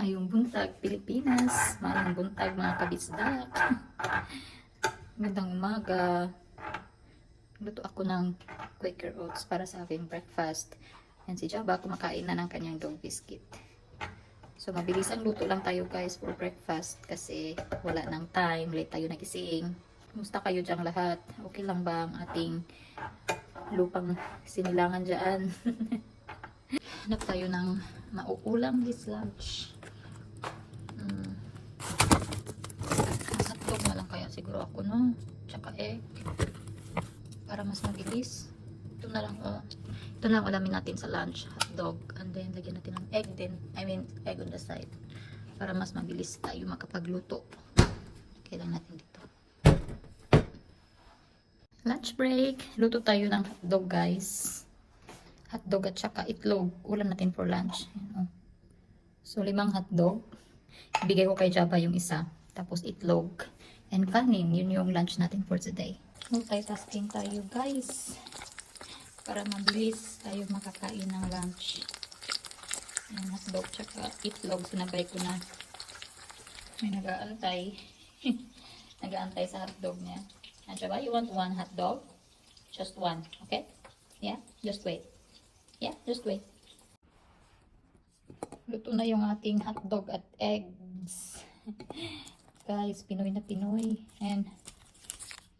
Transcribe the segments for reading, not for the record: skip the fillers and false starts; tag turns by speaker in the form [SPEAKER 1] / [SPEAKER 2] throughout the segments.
[SPEAKER 1] Ngayong buntag, Pilipinas. Maayong buntag, mga kabisdak. Magandang umaga. Luto ako ng Quaker Oats para sa aking breakfast. Yan si Jaba, kumakain na ng kanyang dog biscuit. So, mabilis ang luto lang tayo guys for breakfast kasi wala nang time. Late tayo nagising. Kumusta kayo dyan lahat? Okay lang ba ang ating lupang sinilangan dyan? Hanap tayo ng mauulam this lunch. Hotdog na lang kaya siguro ako, no? Tsaka egg. Para mas mabilis. Ito na lang, ito na lang ulamin natin sa lunch. Hotdog. And then, lagyan natin ng egg din. I mean, egg on the side. Para mas mabilis tayo makapagluto. Kailangan natin dito. Lunch break. Luto tayo ng hotdog, guys. Hotdog at saka itlog. Ulam natin for lunch. Ayan, oh. So, 5 hotdog. Ibigay ko kay Java yung isa. Tapos itlog. And kanin. Yun yung lunch natin for today. Multitasking tayo, guys. Para mabilis tayo makakain ng lunch. Ayan, hotdog tsaka itlog. Sinabay ko na. May nag-aantay. Nag-aantay sa hotdog niya. And Java, you want 1 hotdog? Just 1. Okay? Yeah? Just wait. Yeah, just wait. Luto na yung ating hotdog at eggs. Guys, Pinoy na Pinoy. And,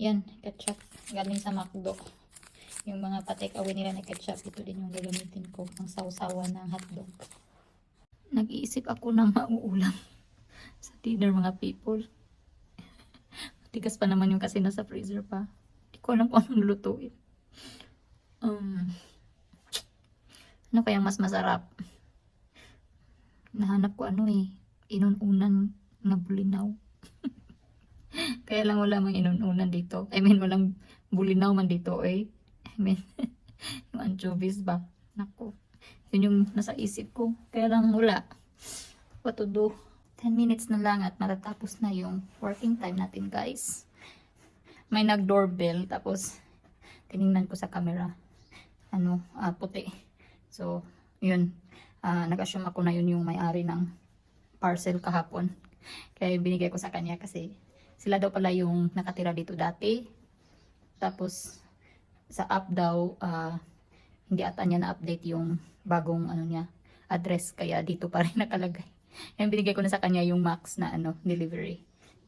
[SPEAKER 1] yan, ketchup. Galing sa McDo. Yung mga pa-take away nila na ketchup, ito din yung gagamitin ko. Ang sausawan ng hotdog. Nag-iisip ako ng mauulam sa dinner, mga people. Matigas pa naman yung kasi nasa freezer pa. Hindi ko alam kung anong lulutuin. Ano kayang mas masarap? Nahanap ko inununan na bulinaw. Kaya lang wala mang inununan dito. I mean, walang bulinaw man dito I mean, yung anchovies ba? Naku. Yun yung nasa isip ko. Kaya lang wala. What to do? 10 minutes na lang at matatapos na yung working time natin, guys. May nag-doorbell. Tapos, tinignan ko sa camera. Puti. So, yun. Nag-assume ako na yun yung may-ari ng parcel kahapon. Kaya binigay ko sa kanya kasi sila daw pala yung nakatira dito dati. Tapos, sa app daw, hindi ata niya na-update yung bagong address. Kaya dito pa rin nakalagay. Kaya binigay ko na sa kanya yung max na delivery.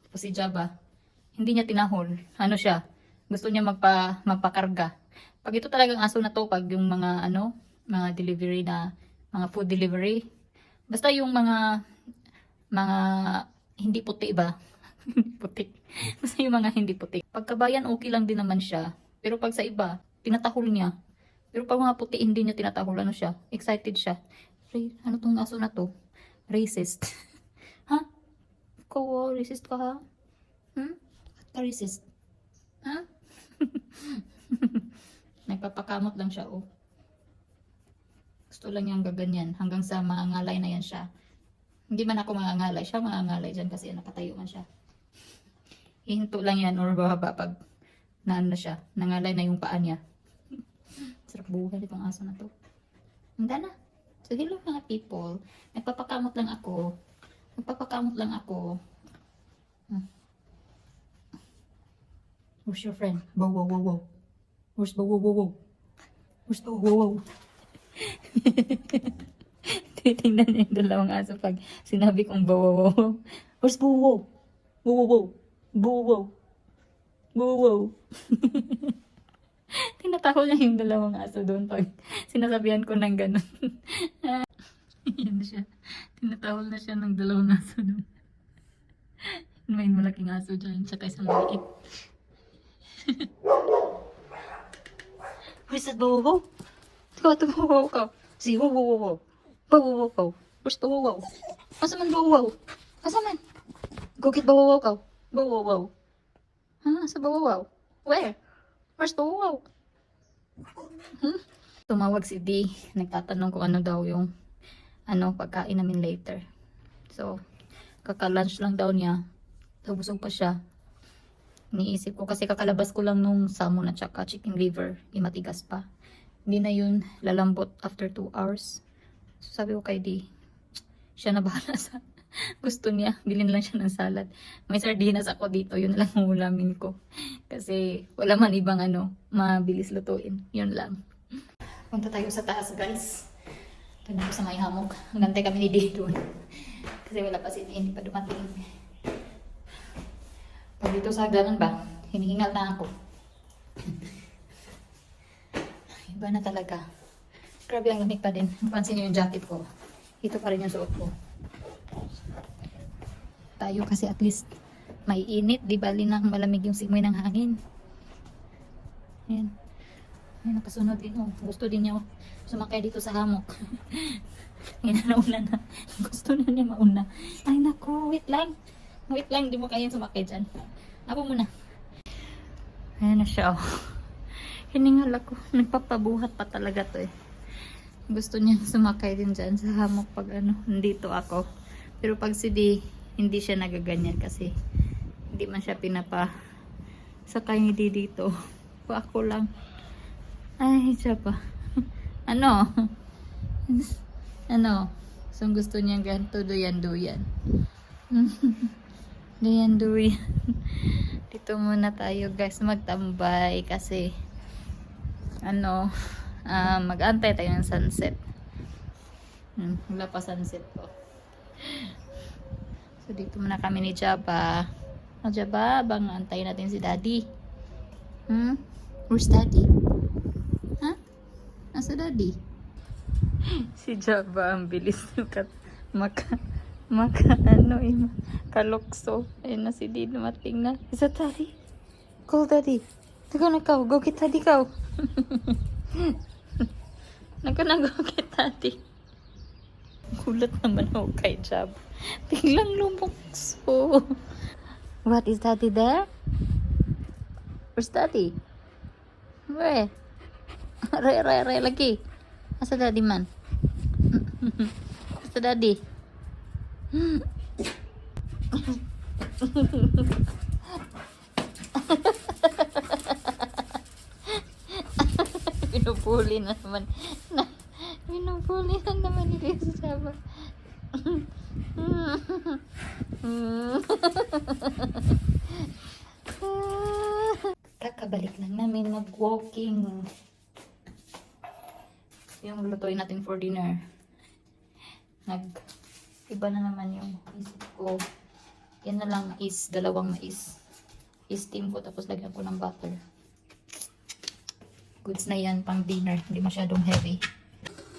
[SPEAKER 1] Tapos si Java, hindi niya tinahol. Siya? Gusto niya magpakarga. Pag ito talagang aso na to, pag yung mga mga delivery na, mga food delivery. Basta yung mga hindi puti ba? Hindi puti. Basta yung mga hindi puti. Pagkabayan, okay lang din naman siya. Pero pag sa iba, tinatahol niya. Pero pag mga puti, hindi niya tinatahol. Siya? Excited siya. Ano tong aso na to? Racist. Ha? Ikaw, racist ka ha? Ba't ka racist? Ha? Nagpapakamot lang siya, oh. Gusto lang niyang gaganyan hanggang sa maangalay na yan siya. Hindi man ako maangalay. Siya maangalay dyan kasi nakatayo man siya. Hihinto lang yan or bababa pag na siya. Nangalay na yung paa niya. Sarap buhay itong aso na to. Handa na. So hello mga people. Nagpapakamot lang ako. Where's your friend? Wow, wow, wow, wow. Where's the wow, wow, wow? Where's the wow, wow? Titingnan niya yung dalawang aso pag sinabi kong bawawaw. Where's bawawaw? Bawawaw. Bawawaw. Bawawaw. Tinatahol niya yung dalawang aso doon pag sinasabihan ko ng ganun. Yan siya. Tinatahol na siya ng dalawang aso doon. May malaking aso dyan. Tsaka isang maliit. Where's that bawawaw? Ito bawawaw ka. Si bawawaw. Bawawaw. Where's bawawaw? Asa man bawawaw? Asa man? Go get bawawaw ka. Bawawaw. Sa bawawaw? Where? Where's bawawaw? Tumawag si D. Nagtatanong kung ano daw yung pagkain namin later. So, kaka-lunch lang daw niya. So, busog pa siya. Niisip ko kasi kakalabas ko lang nung salmon at saka chicken liver. Matigas pa. Hindi na yun lalambot after 2 hours. So, sabi ko kay D, siya na bahala sa gusto niya. Bilhin lang siya ng salad. May sardinas ako dito, yun lang ang ulamin ko. Kasi wala man ibang mabilis lutuin. Yun lang. Punta tayo sa taas, guys. Doon ako sa may hamog. Hanggang kami ni Dee doon. Kasi wala pa si Dee, hindi pa dumating. Pag dito sa hagdanan ba, hinihingal na ako. Iba na talaga. Grabe ang lamig pa din. Pansin niyo yung jacket ko. Ito pa rin yung suot ko. Tayo kasi at least may init. Di bali na malamig yung simoy ng hangin. Ayan. Ayan, nakasunod din. Oh. Gusto din niya sumakay dito sa hamok. Ayan, nauna na. Gusto na niya mauna. Ay nako, wait lang. Wait lang, di mo kaya sumakay dyan. Ako muna. Ayan na siya. Oh. Hiningal ako. Nagpapabuhat pa talaga to eh. Gusto niya sumakay din dyan sa hamok pag nandito ako. Pero pag si Dee, hindi siya nagaganyan kasi hindi man siya sakay ni Dee dito. Ako lang. Ay, siya pa. Ano? So gusto niya ganito, duyan-duyan. Duyan-duyan. Dito muna tayo guys magtambay kasi mag-antay tayo ng sunset. Wala pa sunset po. So dito muna kami ni Jaba. Jaba, bang antayin natin si Daddy? Where's Daddy? Ha? Nasa Daddy? Si Jaba ang bilis kalokso. Ayun na si Dee dumating na. Is that Daddy? Call Daddy. Taga na ka. Go get Daddy ka. Go get Daddy. Gulat naman ako kay Jab. Biglang lumukso. What, is Daddy there? Where's Daddy? Where? Ray, lagi. Asa Daddy man? Asa Daddy? Pinupuli na naman. Pinupuli na naman ni Ria sa Jaba. Kakabalik lang namin mag-walking. Yung lutuin natin for dinner. Iba na naman yung isip ko. Yan na lang is dalawang mais. I-steam ko tapos lagyan ko ng butter. Goods na yan pang dinner. Hindi masyadong heavy.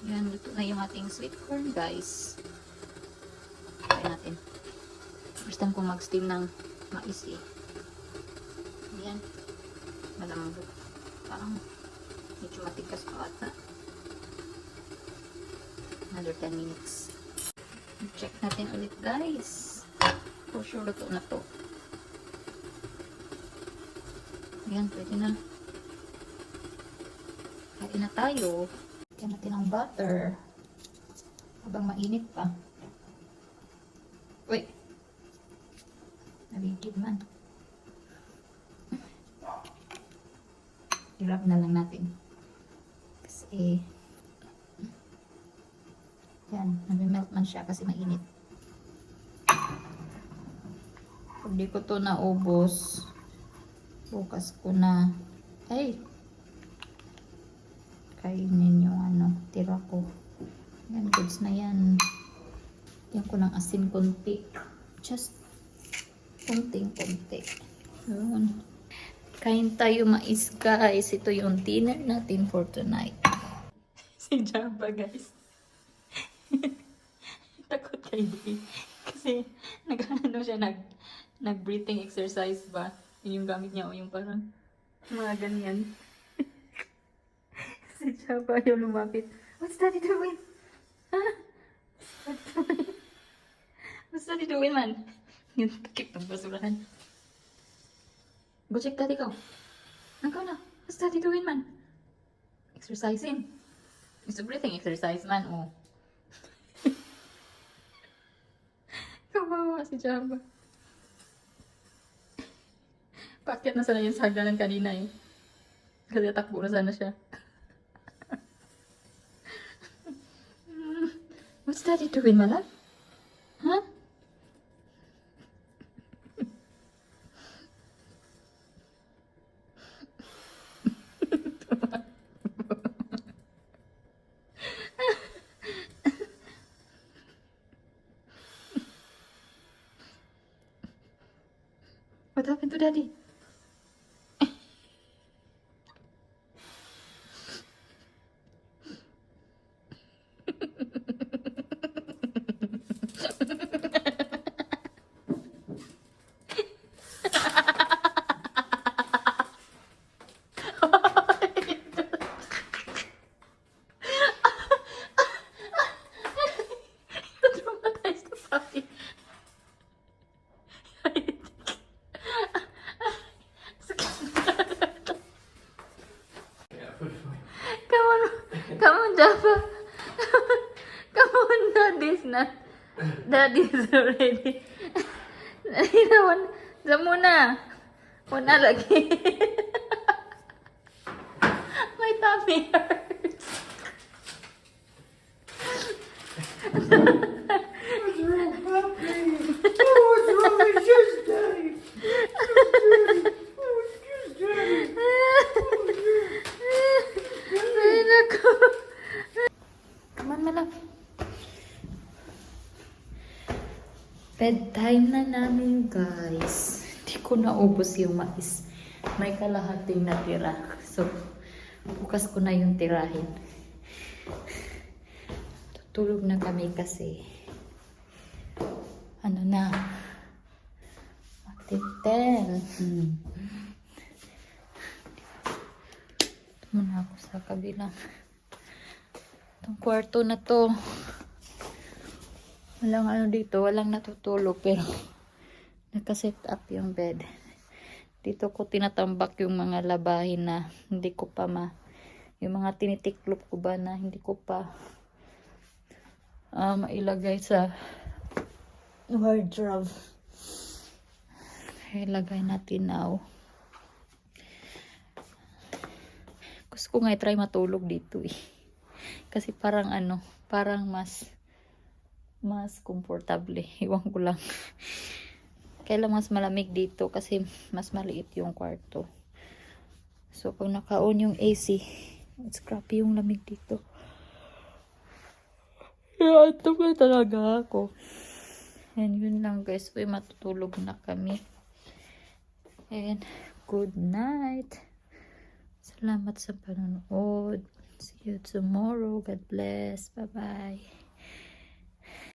[SPEAKER 1] Yan, luto na yung ating sweet corn guys. Try natin. First time ko mag-steam ng mais eh. Yan. Malambot. Parang medyo matigas pa ata. Another 10 minutes. Check natin ulit guys. For sure luto na to. Ayan, pwede na. Kain na tayo. Lagyan natin ang butter. Habang mainit pa. Uy! Nabigid man. I-wrap na lang natin. Kasi yan, nag-melt man siya kasi mainit. Pag di ko to naubos, bukas ko na, kainin yung tira ko. Yan, goods na yan. Yan ko ng asin konti. Just konting-konti. Yun. Kain tayo mais guys. Ito yung dinner natin for tonight. Si Jaba guys. Takot kay Dee. Kasi nag-breathing exercise ba? Yun yung gamit niya o yung parang mga ganyan. Si Jaba yung lumapit. What's Daddy doing? Huh? What's Daddy doing man? Yun, kakip ng basurahan. Go check Daddy ko. Nakaw na. What's Daddy doing man? Exercising. It's a breathing exercise man. Oh. Kawawa si Jaba. Paakyat na sana yung sa hagdanan kanina eh. Kasi takbo na sana siya. What's Daddy doing, my love? happened to Daddy? Traumatized the puppy. Come on, come on, Jaffa. Come on, Daddy's not. Daddy's already. Daddy na, damo na. Wala lagi. My tummy hurts. Ay, naku. Come on, malaki. Bedtime na namin, guys. Hindi ko naubos yung mais. May kalahating natira. So, bukas ko na yung tirahin. Tutulog na kami kasi ano na, magti-10. Ito muna ako sa kabilang. Itong kwarto na to. Walang ano dito, walang natutulog pero nakaset up yung bed. Dito ko tinatambak yung mga labahin na hindi ko pa yung mga tinitiklop ko ba na hindi ko pa mailagay sa wardrobe. Ilagay natin now. Gusto ko nga i-try matulog dito eh. Kasi parang parang mas komportable. Iwan ko lang. Kailan mas malamig dito kasi mas maliit yung kwarto. So, pag naka-on yung AC, it's crappy yung lamig dito. Ito ba talaga ako? And yun lang guys. Uy, matutulog na kami. And good night. Salamat sa panonood. See you tomorrow. God bless. Bye-bye.